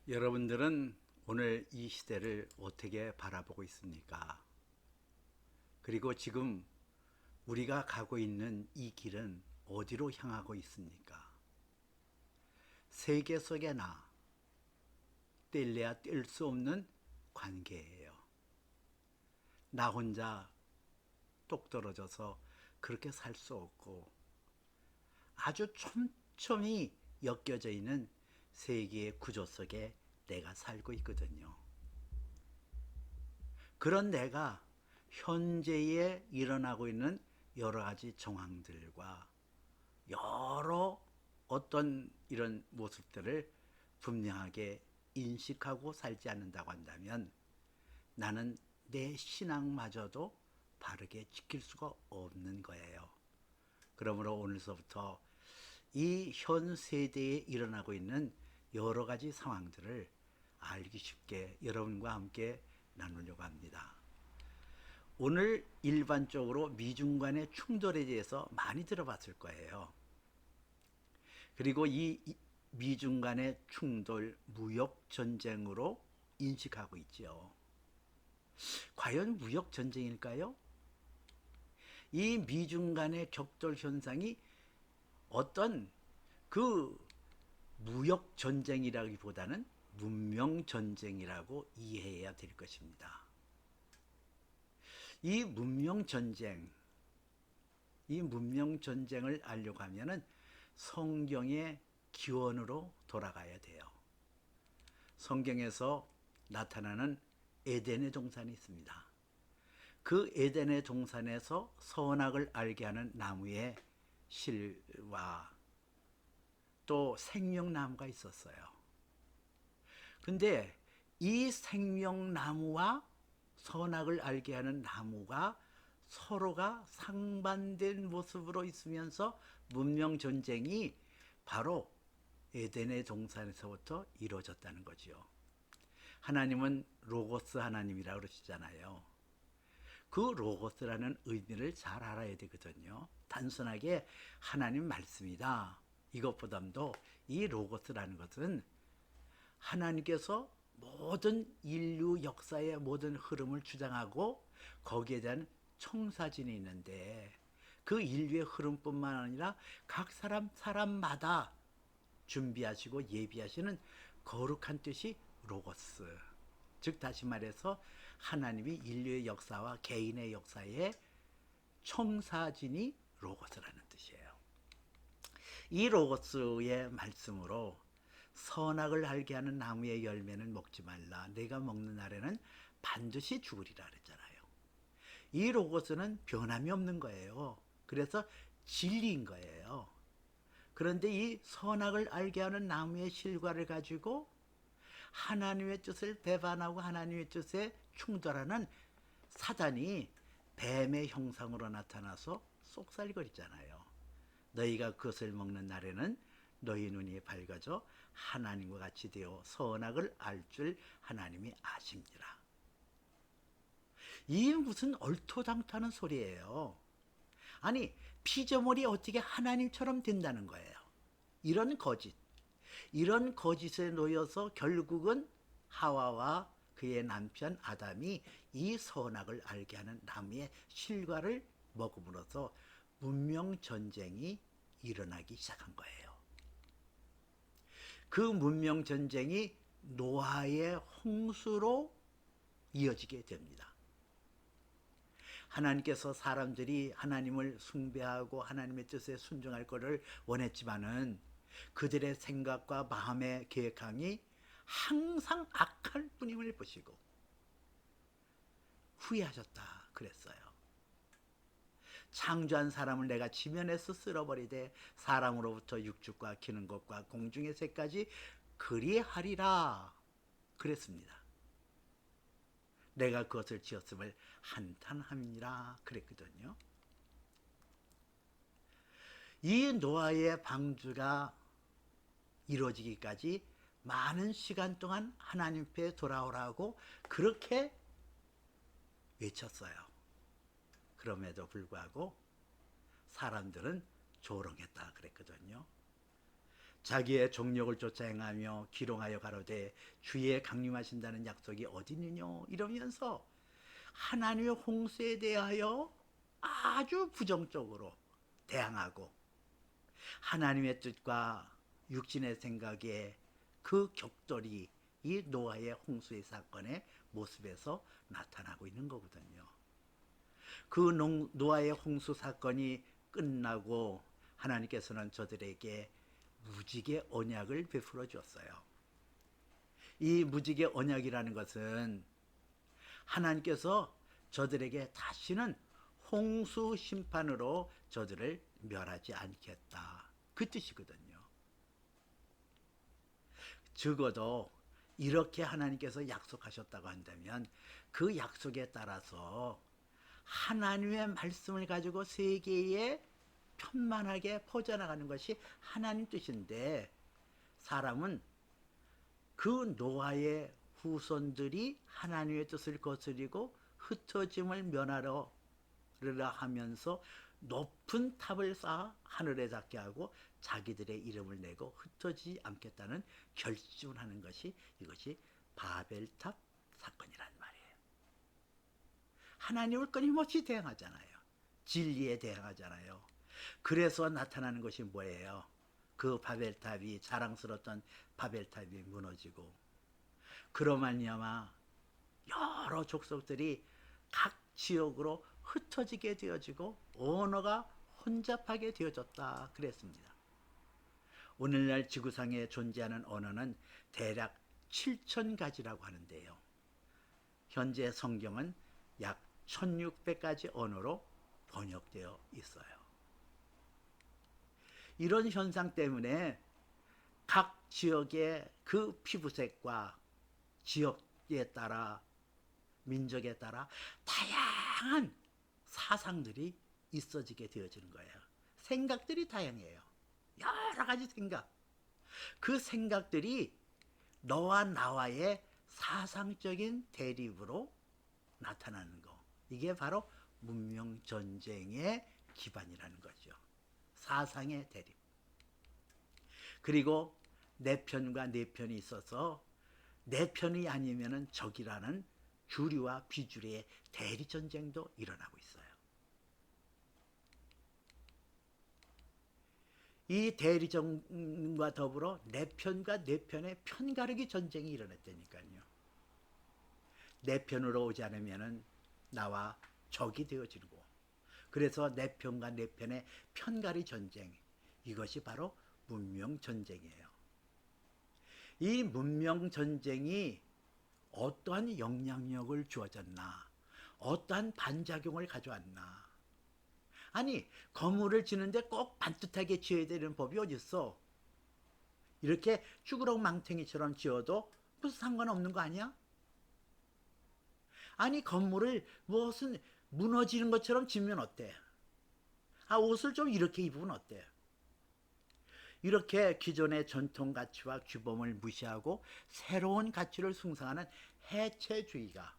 여러분들은 오늘 이 시대를 어떻게 바라보고 있습니까? 그리고 지금 우리가 가고 있는 이 길은 어디로 향하고 있습니까? 세계 속에나 뗄래야 뗄 수 없는 관계예요. 나 혼자 똑 떨어져서 그렇게 살 수 없고 아주 촘촘히 엮여져 있는 세계의 구조 속에 내가 살고 있거든요. 그런 내가 현재에 일어나고 있는 여러 가지 정황들과 여러 어떤 이런 모습들을 분명하게 인식하고 살지 않는다고 한다면 나는 내 신앙마저도 바르게 지킬 수가 없는 거예요. 그러므로 오늘서부터 이 현 세대에 일어나고 있는 여러 가지 상황들을 알기 쉽게 여러분과 함께 나누려고 합니다. 오늘 일반적으로 미중 간의 충돌에 대해서 많이 들어봤을 거예요. 그리고 이 미중 간의 충돌, 무역 전쟁으로 인식하고 있죠. 과연 무역 전쟁일까요? 이 미중 간의 격돌 현상이 어떤 그 무역 전쟁이라기보다는 문명 전쟁이라고 이해해야 될 것입니다. 이 문명 전쟁, 이 문명 전쟁을 알려고 하면은 성경의 기원으로 돌아가야 돼요. 성경에서 나타나는 에덴의 동산이 있습니다. 그 에덴의 동산에서 선악을 알게 하는 나무의 실과 또 생명나무가 있었어요. 근데 이 생명나무와 선악을 알게 하는 나무가 서로가 상반된 모습으로 있으면서 문명 전쟁이 바로 에덴의 동산에서부터 이루어졌다는 거죠. 하나님은 로고스 하나님이라고 그러시잖아요. 그 로고스라는 의미를 잘 알아야 되거든요. 단순하게 하나님 말씀이다. 이것보다도 이 로고스라는 것은 하나님께서 모든 인류 역사의 모든 흐름을 주장하고 거기에 대한 청사진이 있는데 그 인류의 흐름뿐만 아니라 각 사람마다 준비하시고 예비하시는 거룩한 뜻이 로고스. 즉 다시 말해서 하나님이 인류의 역사와 개인의 역사의 청사진이 로고스라는 뜻이에요. 이 로고스의 말씀으로 선악을 알게 하는 나무의 열매는 먹지 말라. 내가 먹는 날에는 반드시 죽으리라 그랬잖아요. 이 로고스는 변함이 없는 거예요. 그래서 진리인 거예요. 그런데 이 선악을 알게 하는 나무의 실과를 가지고 하나님의 뜻을 배반하고 하나님의 뜻에 충돌하는 사단이 뱀의 형상으로 나타나서 쏙살거리잖아요. 너희가 그것을 먹는 날에는 너희 눈이 밝아져 하나님과 같이 되어 선악을 알 줄 하나님이 아십니다. 이 무슨 얼토당토하는 소리예요. 아니 피조물이 어떻게 하나님처럼 된다는 거예요. 이런 거짓, 이런 거짓에 놓여서 결국은 하와와 그의 남편 아담이 이 선악을 알게 하는 나무의 실과를 먹음으로써 문명 전쟁이 일어나기 시작한 거예요. 그 문명 전쟁이 노아의 홍수로 이어지게 됩니다. 하나님께서 사람들이 하나님을 숭배하고 하나님의 뜻에 순종할 것을 원했지만은 그들의 생각과 마음의 계획함이 항상 악할 뿐임을 보시고 후회하셨다 그랬어요. 창조한 사람을 내가 지면에서 쓸어버리되 사람으로부터 육축과 기는 것과 공중의 새까지 그리하리라 그랬습니다. 내가 그것을 지었음을 한탄함이니라 그랬거든요. 이 노아의 방주가 이루어지기까지 많은 시간 동안 하나님 앞에 돌아오라고 그렇게 외쳤어요. 그럼에도 불구하고 사람들은 조롱했다 그랬거든요. 자기의 정력을 쫓아 행하며 기롱하여 가로되 주의 강림하신다는 약속이 어디 있느냐 이러면서 하나님의 홍수에 대하여 아주 부정적으로 대항하고 하나님의 뜻과 육신의 생각에 그 격돌이 이 노아의 홍수의 사건의 모습에서 나타나고 있는 거거든요. 그 노아의 홍수 사건이 끝나고 하나님께서는 저들에게 무지개 언약을 베풀어 주었어요. 이 무지개 언약이라는 것은 하나님께서 저들에게 다시는 홍수 심판으로 저들을 멸하지 않겠다, 그 뜻이거든요. 적어도 이렇게 하나님께서 약속하셨다고 한다면 그 약속에 따라서 하나님의 말씀을 가지고 세계에 편만하게 퍼져나가는 것이 하나님 뜻인데, 사람은 그 노아의 후손들이 하나님의 뜻을 거스리고 흩어짐을 면하려 하면서 높은 탑을 쌓아 하늘에 닿게 하고 자기들의 이름을 내고 흩어지지 않겠다는 결심을 하는 것이, 이것이 바벨탑 사건이란 말이에요. 하나님을 끊임없이 대항하잖아요. 진리에 대항하잖아요. 그래서 나타나는 것이 뭐예요? 그 바벨탑이, 자랑스러웠던 바벨탑이 무너지고, 그로 말미암아 여러 족속들이 각 지역으로 흩어지게 되어지고 언어가 혼잡하게 되어졌다 그랬습니다. 오늘날 지구상에 존재하는 언어는 대략 7,000가지라고 하는데요. 현재 성경은 약 1,600가지 언어로 번역되어 있어요. 이런 현상 때문에 각 지역의 그 피부색과 지역에 따라, 민족에 따라 다양한 사상들이 있어지게 되어지는 거예요. 생각들이 다양해요. 여러 가지 생각. 그 생각들이 너와 나와의 사상적인 대립으로 나타나는 거. 이게 바로 문명전쟁의 기반이라는 거죠. 사상의 대립. 그리고 내 편과 내 편이 있어서 내 편이 아니면은 적이라는 주류와 비주류의 대리전쟁도 일어나고 있어요. 이 대리전과 더불어 내 편과 내 편의 편가르기 전쟁이 일어났다니까요. 내 편으로 오지 않으면 나와 적이 되어지고, 그래서 내 편과 내 편의 편가르기 전쟁, 이것이 바로 문명전쟁이에요. 이 문명전쟁이 어떠한 영향력을 주어졌나, 어떠한 반작용을 가져왔나. 아니, 건물을 지는데 꼭 반듯하게 지어야 되는 법이 어딨어? 이렇게 쭈그럭 망탱이처럼 지어도 무슨 상관없는 거 아니야? 아니, 건물을 무슨 무너지는 것처럼 지으면 어때? 아, 옷을 좀 이렇게 입으면 어때? 이렇게 기존의 전통 가치와 규범을 무시하고 새로운 가치를 숭상하는 해체주의가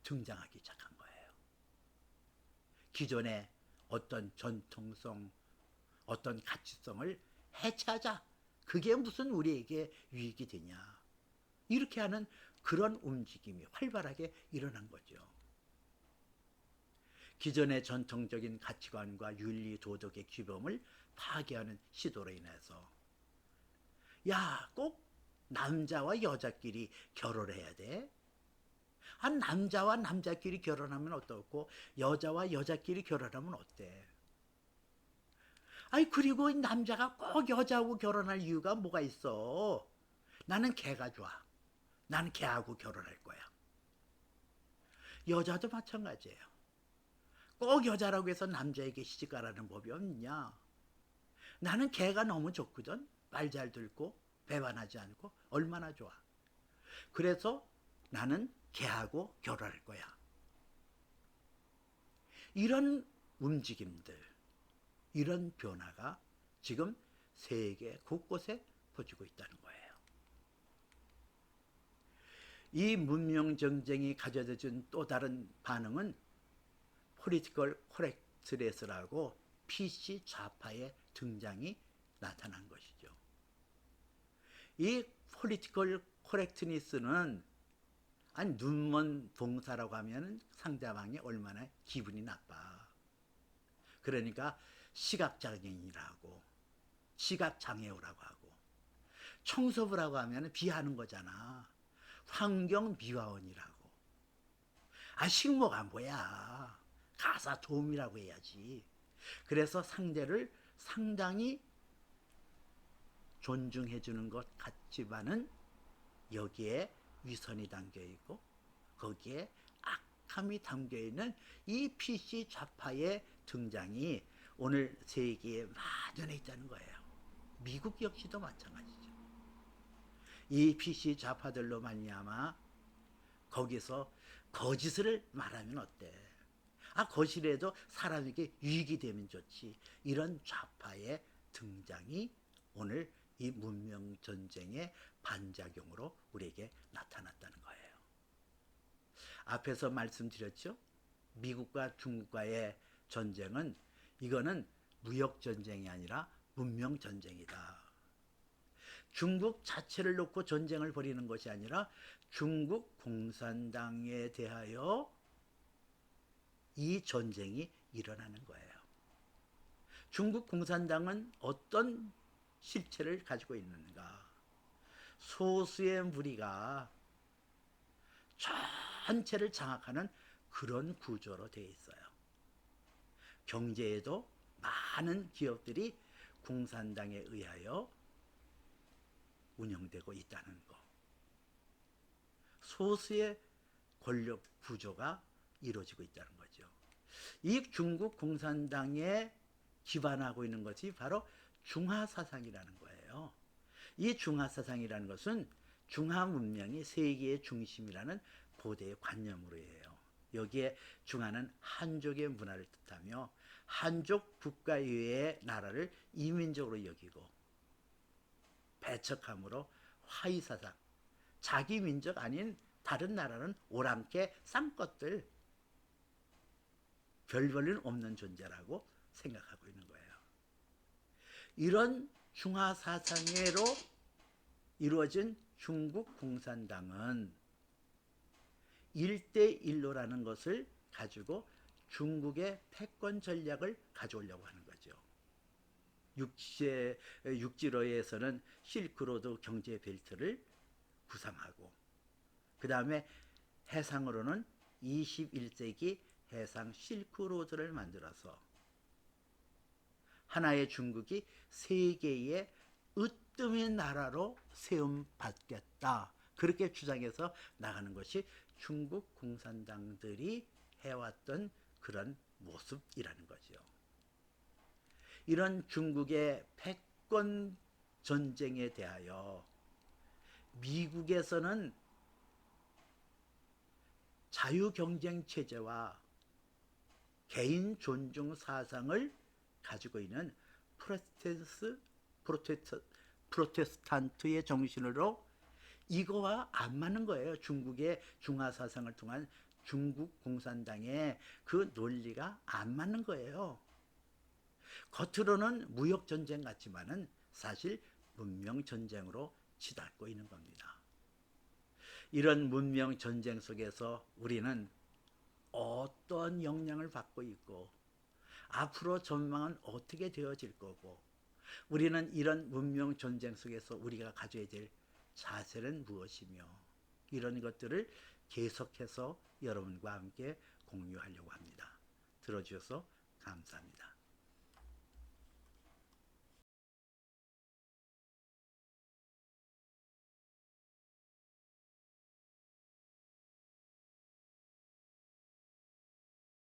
등장하기 시작한 거예요. 기존의 어떤 전통성, 어떤 가치성을 해체하자. 그게 무슨 우리에게 유익이 되냐. 이렇게 하는 그런 움직임이 활발하게 일어난 거죠. 기존의 전통적인 가치관과 윤리 도덕의 규범을 파괴하는 시도로 인해서, 야, 꼭 남자와 여자끼리 결혼해야 돼? 아, 남자와 남자끼리 결혼하면 어떻고 여자와 여자끼리 결혼하면 어때? 아니, 그리고 남자가 꼭 여자하고 결혼할 이유가 뭐가 있어? 나는 걔가 좋아. 나는 걔하고 결혼할 거야. 여자도 마찬가지예요. 꼭 여자라고 해서 남자에게 시집가라는 법이 없냐? 나는 걔가 너무 좋거든. 말 잘 듣고 배반하지 않고 얼마나 좋아. 그래서 나는 걔하고 결혼할 거야. 이런 움직임들, 이런 변화가 지금 세계 곳곳에 퍼지고 있다는 거예요. 이 문명 전쟁이 가져다 준 또 다른 반응은 Political Correctness라고 PC 좌파의 등장이 나타난 것이죠. 이 폴리티컬 코렉트니스는 아니 눈먼 봉사라고 하면 상대방이 얼마나 기분이 나빠. 그러니까 시각장애인이라고 시각장애우라고 하고 청소부라고 하면 비하는 거잖아. 환경미화원이라고. 아 식모가 뭐야. 가사 도움이라고 해야지. 그래서 상대를 상당히 존중해 주는 것 같지만은 여기에 위선이 담겨 있고 거기에 악함이 담겨 있는 이 PC 좌파의 등장이 오늘 세계에 만연해 있다는 거예요. 미국 역시도 마찬가지죠. 이 PC 좌파들로 말미암아 거기서 거짓을 말하면 어때? 아 거짓이라도 사람에게 유익이 되면 좋지. 이런 좌파의 등장이 오늘 이 문명 전쟁의 반작용으로 우리에게 나타났다는 거예요. 앞에서 말씀드렸죠. 미국과 중국과의 전쟁은 이거는 무역 전쟁이 아니라 문명 전쟁이다. 중국 자체를 놓고 전쟁을 벌이는 것이 아니라 중국 공산당에 대하여 이 전쟁이 일어나는 거예요. 중국 공산당은 어떤 실체를 가지고 있는가? 소수의 무리가 전체를 장악하는 그런 구조로 되어 있어요. 경제에도 많은 기업들이 공산당에 의하여 운영되고 있다는 거. 소수의 권력 구조가 이루어지고 있다는 거죠. 이 중국 공산당에 기반하고 있는 것이 바로 중화사상이라는 거예요. 이 중화사상이라는 것은 중화문명이 세계의 중심이라는 고대의 관념으로 해요. 여기에 중화는 한족의 문화를 뜻하며 한족 국가 이외의 나라를 이민족으로 여기고 배척함으로 화이사상, 자기 민족 아닌 다른 나라는 오랑캐 쌍것들 별 볼일 없는 존재라고 생각하고 있는 거예요. 이런 중화사상으로 이루어진 중국 공산당은 1대1로라는 것을 가지고 중국의 패권 전략을 가져오려고 하는 거죠. 육지로에서는 실크로드 경제 벨트를 구상하고 그 다음에 해상으로는 21세기 해상 실크로드를 만들어서 하나의 중국이 세계의 으뜸인 나라로 세움받겠다. 그렇게 주장해서 나가는 것이 중국 공산당들이 해왔던 그런 모습이라는 거죠. 이런 중국의 패권 전쟁에 대하여 미국에서는 자유경쟁 체제와 개인 존중 사상을 가지고 있는 프로테스탄트의 정신으로 이거와 안 맞는 거예요. 중국의 중화사상을 통한 중국 공산당의 그 논리가 안 맞는 거예요. 겉으로는 무역전쟁 같지만은 사실 문명전쟁으로 치닫고 있는 겁니다. 이런 문명전쟁 속에서 우리는 어떤 영향을 받고 있고 앞으로 전망은 어떻게 되어질 거고 우리는 이런 문명전쟁 속에서 우리가 가져야 될 자세는 무엇이며 이런 것들을 계속해서 여러분과 함께 공유하려고 합니다. 들어주셔서 감사합니다.